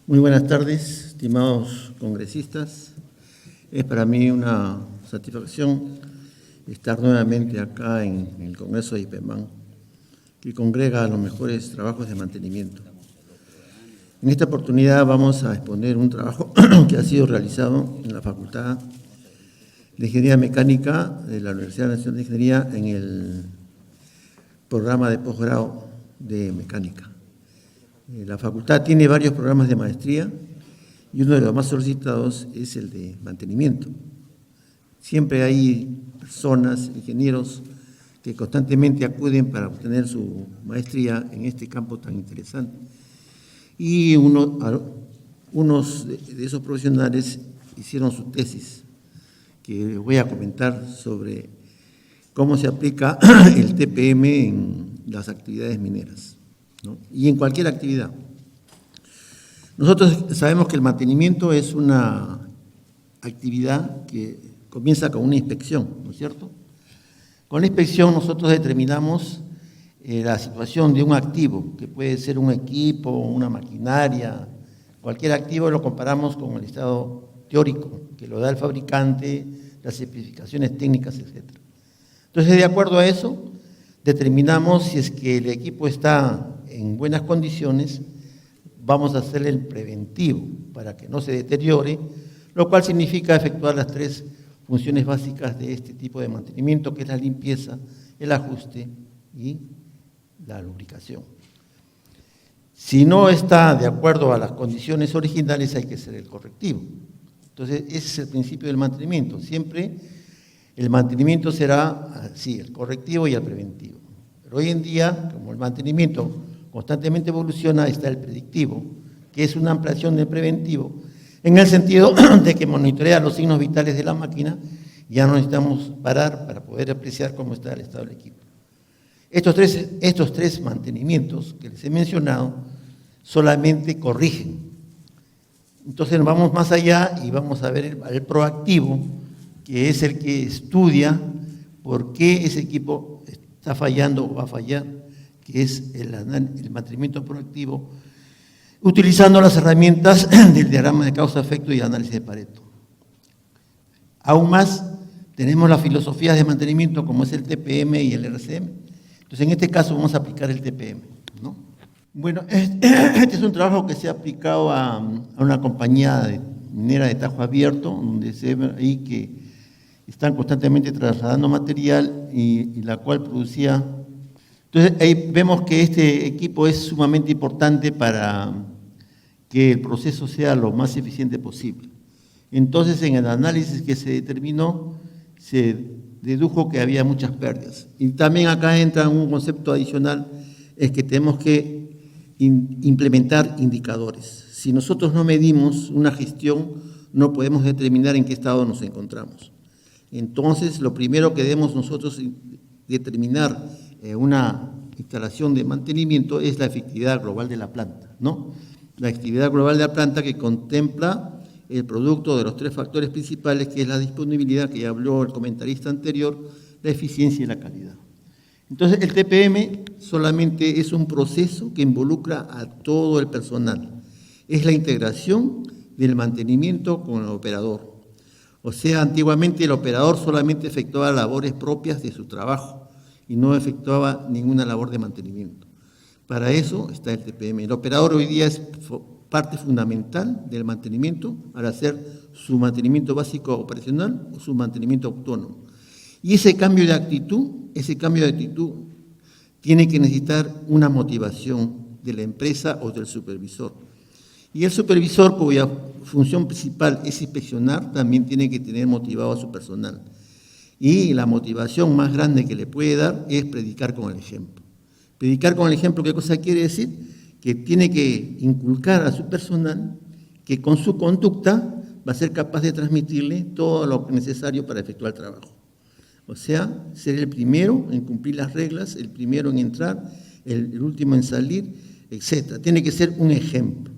Muy buenas tardes, estimados congresistas. Es para mí una satisfacción estar nuevamente acá en el Congreso de IPEMAN, que congrega los mejores trabajos de mantenimiento. En esta oportunidad vamos a exponer un trabajo que ha sido realizado en la Facultad de Ingeniería Mecánica de la Universidad Nacional de Ingeniería en el programa de posgrado de Mecánica. La facultad tiene varios programas de maestría y uno de los más solicitados es el de mantenimiento. Siempre hay personas, ingenieros, que constantemente acuden para obtener su maestría en este campo tan interesante. Y unos de esos profesionales hicieron su tesis, que voy a comentar sobre cómo se aplica el TPM en las actividades mineras, ¿no? Y en cualquier actividad. Nosotros sabemos que el mantenimiento es una actividad que comienza con una inspección, ¿no es cierto? Con la inspección nosotros determinamos la situación de un activo, que puede ser un equipo, una maquinaria, cualquier activo lo comparamos con el estado teórico, que lo da el fabricante, las especificaciones técnicas, etc. Entonces, de acuerdo a eso, determinamos si es que el equipo está en buenas condiciones, vamos a hacerle el preventivo para que no se deteriore, lo cual significa efectuar las tres funciones básicas de este tipo de mantenimiento, que es la limpieza, el ajuste y la lubricación. Si no está de acuerdo a las condiciones originales, hay que hacer el correctivo. Entonces, ese es el principio del mantenimiento. Siempre el mantenimiento será así, el correctivo y el preventivo. Pero hoy en día, como el mantenimiento constantemente evoluciona, está el predictivo, que es una ampliación del preventivo, en el sentido de que monitorea los signos vitales de la máquina, ya no necesitamos parar para poder apreciar cómo está el estado del equipo. Estos tres mantenimientos que les he mencionado solamente corrigen. Entonces nos vamos más allá y vamos a ver el proactivo, que es el que estudia por qué ese equipo está fallando o va a fallar, que es el mantenimiento proactivo, utilizando las herramientas del diagrama de causa-efecto y análisis de Pareto. Aún más, tenemos las filosofías de mantenimiento como es el TPM y el RCM. Entonces, en este caso vamos a aplicar el TPM, ¿no? Bueno, este es un trabajo que se ha aplicado a una compañía minera de Tajo Abierto, donde se ve ahí que están constantemente trasladando material y la cual producía. Entonces, ahí vemos que este equipo es sumamente importante para que el proceso sea lo más eficiente posible. Entonces, en el análisis que se determinó, se dedujo que había muchas pérdidas. Y también acá entra un concepto adicional, es que tenemos que implementar indicadores. Si nosotros no medimos una gestión, no podemos determinar en qué estado nos encontramos. Entonces, lo primero que debemos nosotros determinar una instalación de mantenimiento es la efectividad global de la planta, ¿no? La efectividad global de la planta que contempla el producto de los tres factores principales, que es la disponibilidad, que ya habló el comentarista anterior, la eficiencia y la calidad. Entonces, el TPM solamente es un proceso que involucra a todo el personal. Es la integración del mantenimiento con el operador. O sea, antiguamente el operador solamente efectuaba labores propias de su trabajo y no efectuaba ninguna labor de mantenimiento. Para eso está el TPM. El operador hoy día es parte fundamental del mantenimiento al hacer su mantenimiento básico operacional o su mantenimiento autónomo. Y ese cambio de actitud tiene que necesitar una motivación de la empresa o del supervisor. Y el supervisor, cuya función principal es inspeccionar, también tiene que tener motivado a su personal. Y la motivación más grande que le puede dar es predicar con el ejemplo. Predicar con el ejemplo, ¿qué cosa quiere decir? Que tiene que inculcar a su personal que con su conducta va a ser capaz de transmitirle todo lo necesario para efectuar el trabajo. O sea, ser el primero en cumplir las reglas, el primero en entrar, el último en salir, etc. Tiene que ser un ejemplo.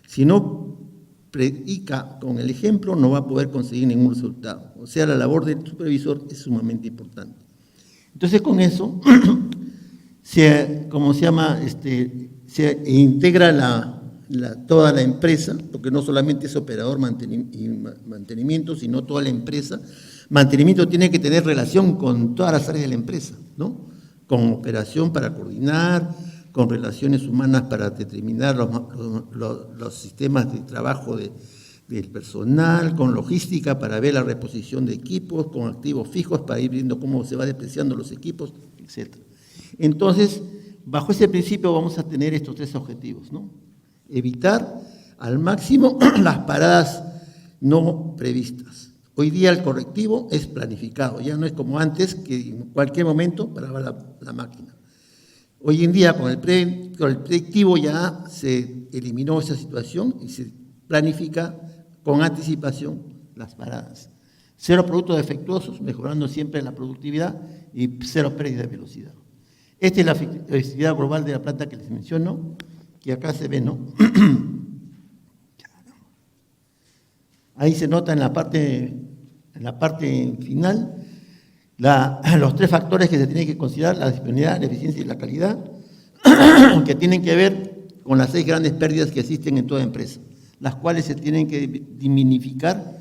Si no predica con el ejemplo, no va a poder conseguir ningún resultado. O sea, la labor del supervisor es sumamente importante. Entonces, con eso, se integra toda la empresa, porque no solamente es operador y mantenimiento, sino toda la empresa. Mantenimiento tiene que tener relación con todas las áreas de la empresa, ¿no? Con operación para coordinar, con relaciones humanas para determinar los sistemas de trabajo del personal, con logística para ver la reposición de equipos, con activos fijos para ir viendo cómo se va depreciando los equipos, etc. Entonces, bajo ese principio vamos a tener estos tres objetivos, ¿no? Evitar al máximo las paradas no previstas. Hoy día el correctivo es planificado, ya no es como antes que en cualquier momento paraba la máquina. Hoy en día con el predictivo ya se eliminó esa situación y se planifica con anticipación las paradas. Cero productos defectuosos, mejorando siempre la productividad y cero pérdida de velocidad. Esta es la efectividad global de la planta que les menciono, que acá se ve, ¿no? Ahí se nota en la parte final los tres factores que se tienen que considerar: la disponibilidad, la eficiencia y la calidad, que tienen que ver con las 6 grandes pérdidas que existen en toda empresa, las cuales se tienen que dignificar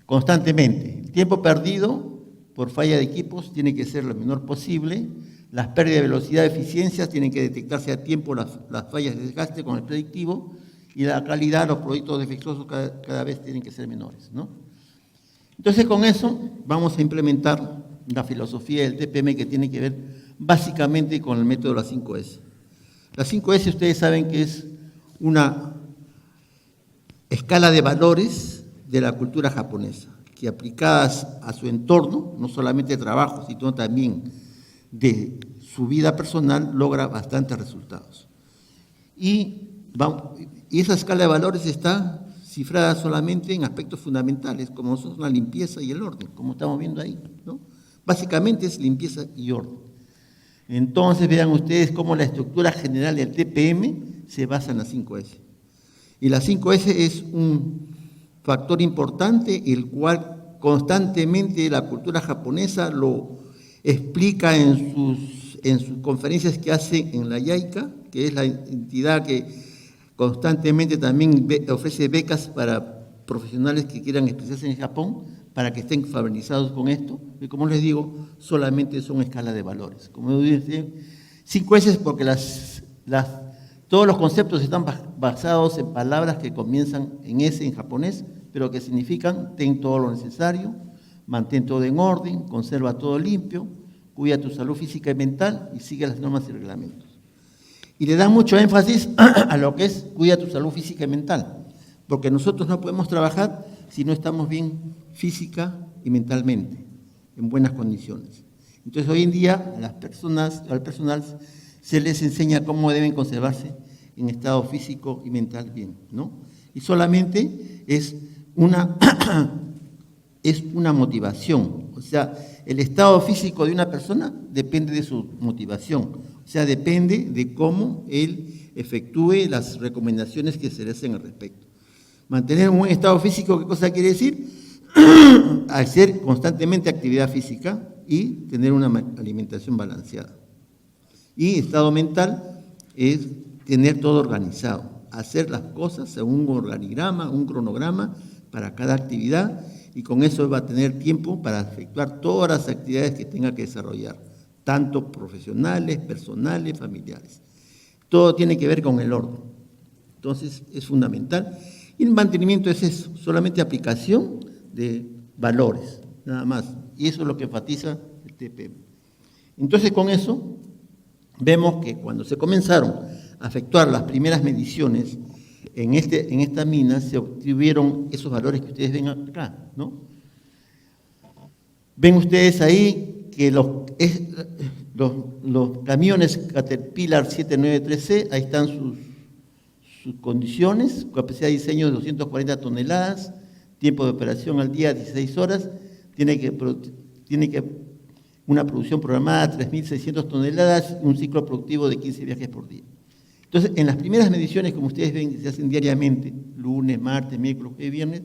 constantemente. El tiempo perdido por falla de equipos tiene que ser lo menor posible. Las pérdidas de velocidad y eficiencia tienen que detectarse a tiempo, las fallas de desgaste con el predictivo, y la calidad, los productos defectuosos cada vez tienen que ser menores, ¿no? Entonces, con eso vamos a implementar la filosofía del TPM, que tiene que ver básicamente con el método de las 5S. Las 5S ustedes saben que es una escala de valores de la cultura japonesa, que aplicadas a su entorno, no solamente de trabajo, sino también de su vida personal, logra bastantes resultados. Y esa escala de valores está cifrada solamente en aspectos fundamentales, como son la limpieza y el orden, como estamos viendo ahí, ¿no? Básicamente es limpieza y orden. Entonces vean ustedes cómo la estructura general del TPM se basa en las 5S. Y las 5S es un factor importante, el cual constantemente la cultura japonesa lo explica en sus conferencias que hace en la JICA, que es la entidad que constantemente también ofrece becas para profesionales que quieran especializarse en Japón, para que estén familiarizados con esto. Y como les digo, solamente son escalas de valores. Como dicen, 5S porque todos los conceptos están basados en palabras que comienzan en S en japonés, pero que significan: ten todo lo necesario, mantén todo en orden, conserva todo limpio, cuida tu salud física y mental y sigue las normas y reglamentos. Y le dan mucho énfasis a lo que es cuida tu salud física y mental, porque nosotros no podemos trabajar si no estamos bien física y mentalmente, en buenas condiciones. Entonces hoy en día al personal se les enseña cómo deben conservarse en estado físico y mental bien, ¿no? Y solamente es una motivación, o sea, el estado físico de una persona depende de su motivación. O sea, depende de cómo él efectúe las recomendaciones que se le hacen al respecto. Mantener un buen estado físico, ¿qué cosa quiere decir? Hacer constantemente actividad física y tener una alimentación balanceada. Y estado mental es tener todo organizado, hacer las cosas según un organigrama, un cronograma para cada actividad, y con eso va a tener tiempo para efectuar todas las actividades que tenga que desarrollar, tanto profesionales, personales, familiares. Todo tiene que ver con el orden. Entonces, es fundamental. Y el mantenimiento es eso, solamente aplicación de valores, nada más. Y eso es lo que enfatiza el TPM. Entonces, con eso, vemos que cuando se comenzaron a efectuar las primeras mediciones en esta mina, se obtuvieron esos valores que ustedes ven acá, ¿no? Ven ustedes ahí que los camiones Caterpillar 793C, ahí están sus condiciones: capacidad de diseño de 240 toneladas, tiempo de operación al día 16 horas, tiene que una producción programada de 3.600 toneladas, un ciclo productivo de 15 viajes por día. Entonces, en las primeras mediciones, como ustedes ven, se hacen diariamente, lunes, martes, miércoles y viernes,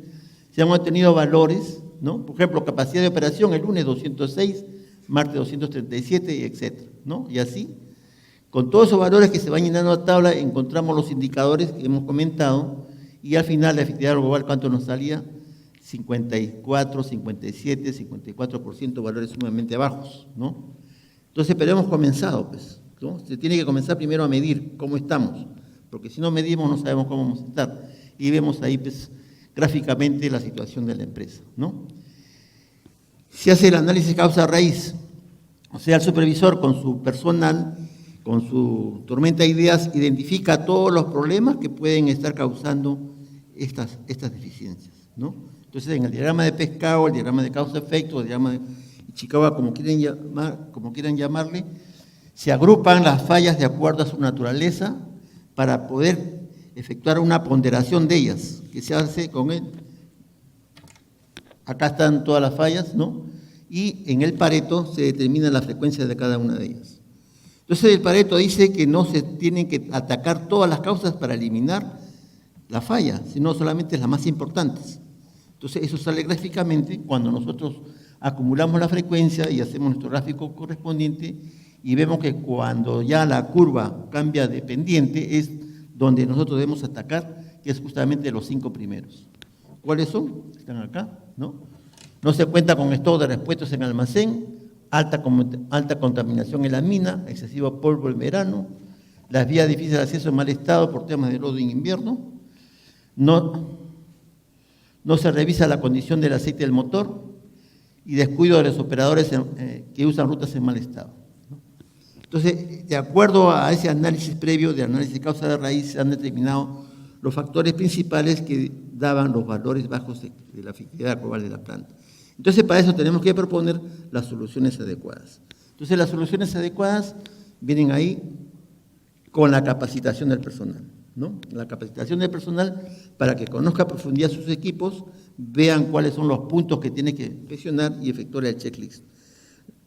se han obtenido valores, ¿no? Por ejemplo, capacidad de operación el lunes 206, martes 237, y etcétera, ¿no? Y así, Con todos esos valores que se van llenando la tabla, encontramos los indicadores que hemos comentado, y al final la efectividad global, ¿cuánto nos salía? 54, 57, 54%, valores sumamente bajos, ¿no? Entonces, pero hemos comenzado, pues, ¿no? Se tiene que comenzar primero a medir cómo estamos, porque si no medimos no sabemos cómo vamos a estar. Y vemos ahí, pues, gráficamente la situación de la empresa, ¿no? Se hace el análisis causa-raíz, o sea, el supervisor con su personal, con su tormenta de ideas, identifica todos los problemas que pueden estar causando estas deficiencias, ¿no? Entonces, en el diagrama de Pescado, el diagrama de causa-efecto, el diagrama de Ichikawa, como quieran llamarle, se agrupan las fallas de acuerdo a su naturaleza para poder efectuar una ponderación de ellas, que se hace con él. Acá están todas las fallas, ¿no? Y en el Pareto se determina la frecuencia de cada una de ellas. Entonces el Pareto dice que no se tienen que atacar todas las causas para eliminar la falla, sino solamente las más importantes. Entonces eso sale gráficamente cuando nosotros acumulamos la frecuencia y hacemos nuestro gráfico correspondiente y vemos que cuando ya la curva cambia de pendiente es donde nosotros debemos atacar, que es justamente los 5 primeros. ¿Cuáles son? Están acá, ¿no? No se cuenta con stock de repuestos en almacén, alta contaminación en la mina, excesivo polvo en verano, las vías difíciles de acceso en mal estado por temas de lodo en invierno, no se revisa la condición del aceite del motor y descuido de los operadores que usan rutas en mal estado, ¿no? Entonces, de acuerdo a ese análisis previo de análisis de causa de raíz, se han determinado los factores principales que daban los valores bajos de la efectividad global de la planta. Entonces, para eso tenemos que proponer las soluciones adecuadas. Entonces, las soluciones adecuadas vienen ahí con la capacitación del personal, ¿no? La capacitación del personal para que conozca a profundidad sus equipos, vean cuáles son los puntos que tiene que inspeccionar y efectuar el checklist.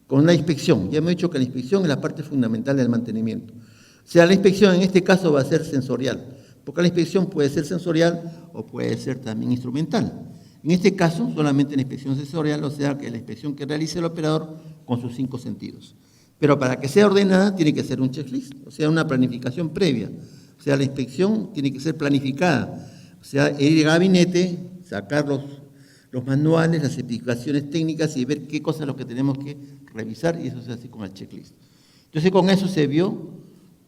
Con la inspección, ya hemos dicho que la inspección es la parte fundamental del mantenimiento. O sea, la inspección en este caso va a ser sensorial, porque la inspección puede ser sensorial o puede ser también instrumental. En este caso, solamente la inspección sensorial, o sea, que la inspección que realice el operador con sus 5 sentidos. Pero para que sea ordenada, tiene que ser un checklist, o sea, una planificación previa. O sea, la inspección tiene que ser planificada. O sea, ir al gabinete, sacar los manuales, las especificaciones técnicas y ver qué cosas es lo que tenemos que revisar, y eso se hace con el checklist. Entonces, con eso se vio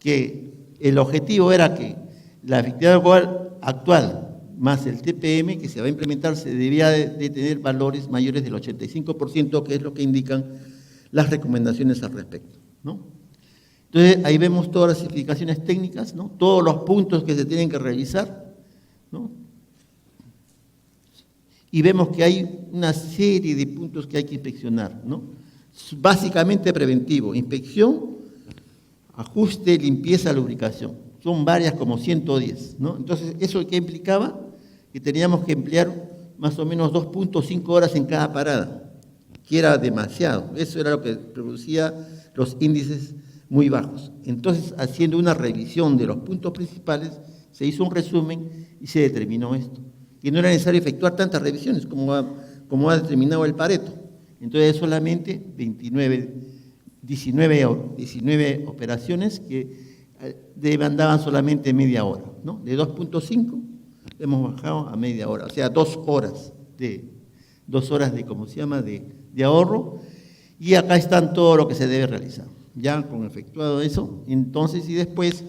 que el objetivo era que la efectividad global actual más el TPM que se va a implementar se debía de tener valores mayores del 85%, que es lo que indican las recomendaciones al respecto, ¿no? Entonces, ahí vemos todas las especificaciones técnicas, ¿no? Todos los puntos que se tienen que revisar, ¿no? Y vemos que hay una serie de puntos que hay que inspeccionar, ¿no? Básicamente preventivo, inspección, ajuste, limpieza, lubricación. Son varias, como 110, ¿no? Entonces, ¿eso qué implicaba? Que teníamos que emplear más o menos 2.5 horas en cada parada, que era demasiado. Eso era lo que producía los índices muy bajos. Entonces, haciendo una revisión de los puntos principales, se hizo un resumen y se determinó esto, que no era necesario efectuar tantas revisiones como ha determinado el Pareto. Entonces, solamente 19 operaciones que demandaban solamente media hora, ¿no? De 2.5 hemos bajado a media hora, o sea, 2 horas de ¿cómo se llama?, de ahorro, y acá están todo lo que se debe realizar. Ya con efectuado eso, entonces, y después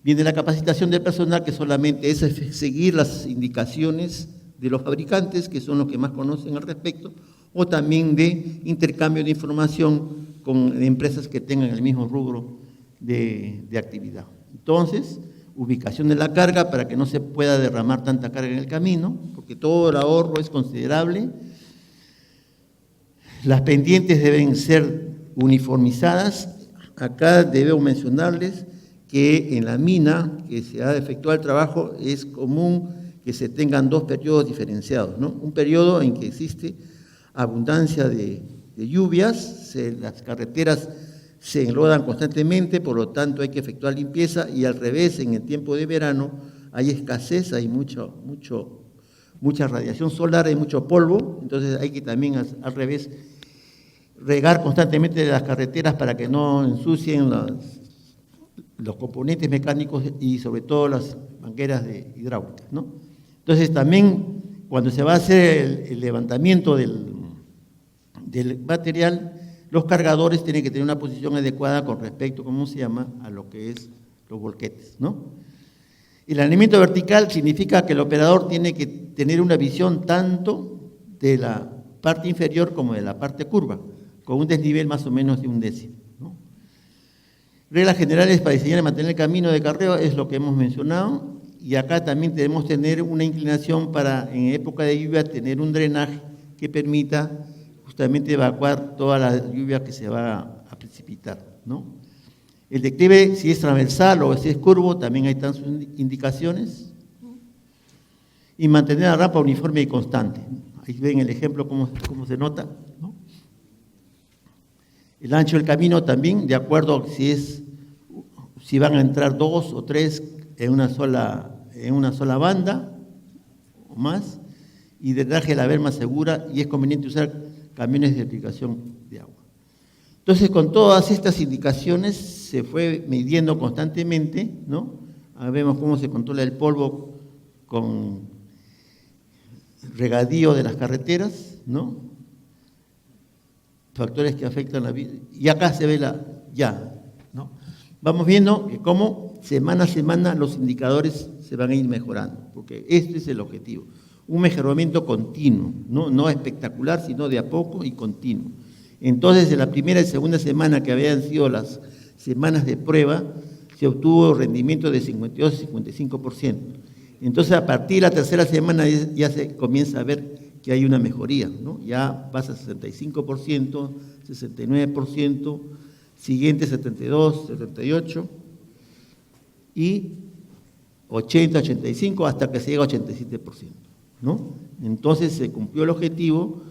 viene la capacitación del personal, que solamente es seguir las indicaciones de los fabricantes, que son los que más conocen al respecto, o también de intercambio de información con empresas que tengan el mismo rubro de actividad. Entonces, ubicación de la carga para que no se pueda derramar tanta carga en el camino, porque todo el ahorro es considerable. Las pendientes deben ser uniformizadas. Acá debo mencionarles que en la mina que se ha efectuado el trabajo es común que se tengan 2 periodos diferenciados, ¿no? Un periodo en que existe abundancia de lluvias, las carreteras se enlodan constantemente, por lo tanto hay que efectuar limpieza, y al revés, en el tiempo de verano hay escasez, hay mucha radiación solar, hay mucho polvo, entonces hay que también al revés regar constantemente las carreteras para que no ensucien los componentes mecánicos y sobre todo las mangueras de hidráulicas, ¿no? Entonces también cuando se va a hacer el levantamiento del material, los cargadores tienen que tener una posición adecuada con respecto, ¿cómo se llama?, a lo que es los volquetes, ¿no? El alineamiento vertical significa que el operador tiene que tener una visión tanto de la parte inferior como de la parte curva, con un desnivel más o menos de 1/10, ¿no? Reglas generales para diseñar y mantener el camino de carreo es lo que hemos mencionado, y acá también debemos tener una inclinación para, en época de lluvia, tener un drenaje que permita justamente evacuar toda la lluvia que se va a precipitar, ¿no? El declive, si es transversal o si es curvo, también ahí están sus indicaciones. Y mantener la rampa uniforme y constante. Ahí ven el ejemplo cómo se nota, ¿no? El ancho del camino también, de acuerdo si van a entrar 2 o 3 en una sola banda o más, y drenaje de la berma segura, y es conveniente usar camiones de aplicación de agua. Entonces, con todas estas indicaciones se fue midiendo constantemente, ¿no? Ahora vemos cómo se controla el polvo con regadío de las carreteras, ¿no? Factores que afectan la vida. Y acá se ve ¿no? Vamos viendo que cómo semana a semana los indicadores se van a ir mejorando, porque este es el objetivo. Un mejoramiento continuo, no espectacular, sino de a poco y continuo. Entonces, en la primera y segunda semana, que habían sido las semanas de prueba, se obtuvo rendimiento de 52 y 55%. Entonces, a partir de la tercera semana ya se comienza a ver que hay una mejoría, ¿no? Ya pasa a 65%, 69%, siguiente 72, 78 y 80, 85, hasta que se llega a 87%, ¿no? Entonces se cumplió el objetivo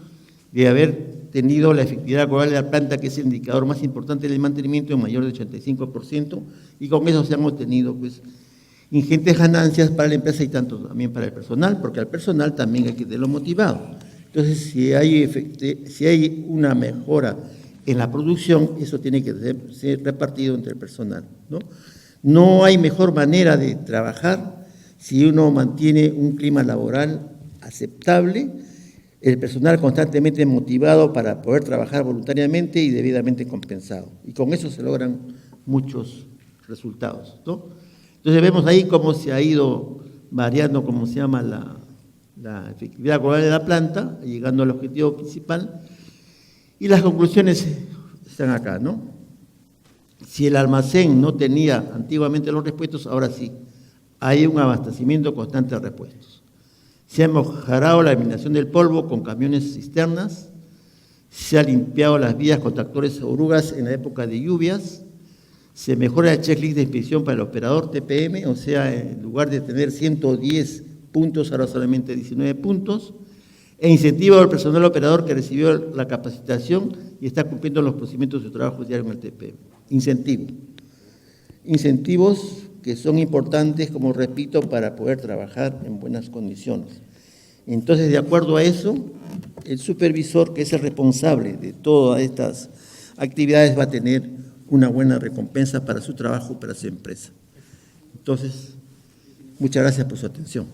de haber tenido la efectividad global de la planta, que es el indicador más importante del mantenimiento, en mayor de 85%, y con eso se han obtenido pues ingentes ganancias para la empresa y tanto también para el personal, porque al personal también hay que tenerlo motivado. Entonces, si hay una mejora en la producción, eso tiene que ser repartido entre el personal, ¿no? No hay mejor manera de trabajar si uno mantiene un clima laboral aceptable, el personal constantemente motivado para poder trabajar voluntariamente y debidamente compensado. Y con eso se logran muchos resultados, ¿no? Entonces vemos ahí cómo se ha ido variando, cómo se llama la efectividad global de la planta, llegando al objetivo principal, y las conclusiones están acá, ¿no? Si el almacén no tenía antiguamente los repuestos, ahora sí, hay un abastecimiento constante de repuestos. Se ha mejorado la eliminación del polvo con camiones cisternas, se ha limpiado las vías con tractores orugas en la época de lluvias, se mejora el checklist de inspección para el operador TPM, o sea, en lugar de tener 110 puntos, ahora solamente 19 puntos, e incentivo al personal operador que recibió la capacitación y está cumpliendo los procedimientos de trabajo diario en el TPM. Incentivos que son importantes, como repito, para poder trabajar en buenas condiciones. Entonces, de acuerdo a eso, el supervisor, que es el responsable de todas estas actividades, va a tener una buena recompensa para su trabajo, para su empresa. Entonces, muchas gracias por su atención.